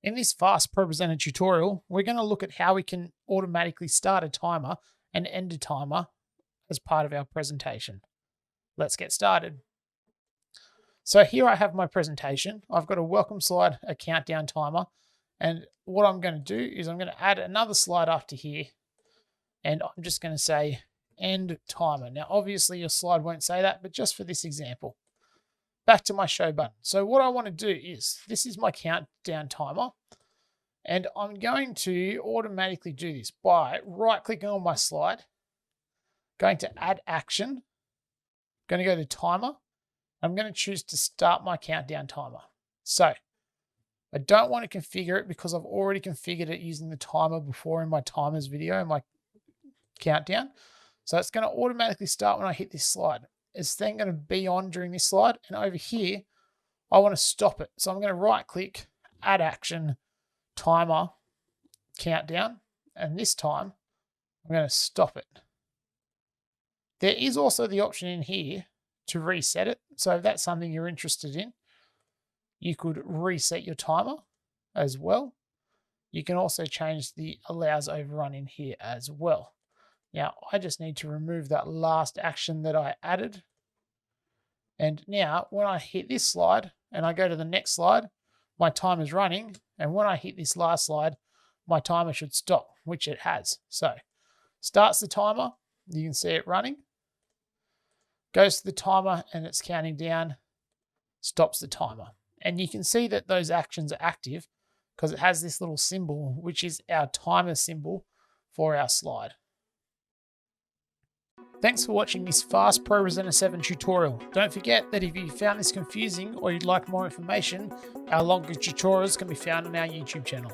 In this fast Propresenter tutorial, we're going to look at how we can automatically start a timer and end a timer as part of our presentation. Let's get started. So here I have my presentation. I've got a welcome slide, a countdown timer, and what I'm going to do is I'm going to add another slide after here, and I'm just going to say end timer. Now obviously your slide won't say that, but just for this example. Back to my show button. So what I want to do is, this is my countdown timer, and I'm going to automatically do this by right-clicking on my slide, going to add action, going to go to timer. I'm going to choose to start my countdown timer. So I don't want to configure it because I've already configured it using the timer before in my timers video, my countdown. So it's going to automatically start when I hit this slide. It's then going to be on during this slide, and over here I want to stop it. So I'm going to right click, add action, timer, countdown, and this time I'm going to stop it. There is also the option in here to reset it. So if that's something you're interested in, you could reset your timer as well. You can also change the allows overrun in here as well. Now, I just need to remove that last action that I added. And now, when I hit this slide and I go to the next slide, my timer is running. And when I hit this last slide, my timer should stop, which it has. So, starts the timer. You can see it running. Goes to the timer and it's counting down. Stops the timer. And you can see that those actions are active because it has this little symbol, which is our timer symbol for our slide. Thanks for watching this fast Propresenter 7 tutorial. Don't forget that if you found this confusing or you'd like more information, our longer tutorials can be found on our YouTube channel.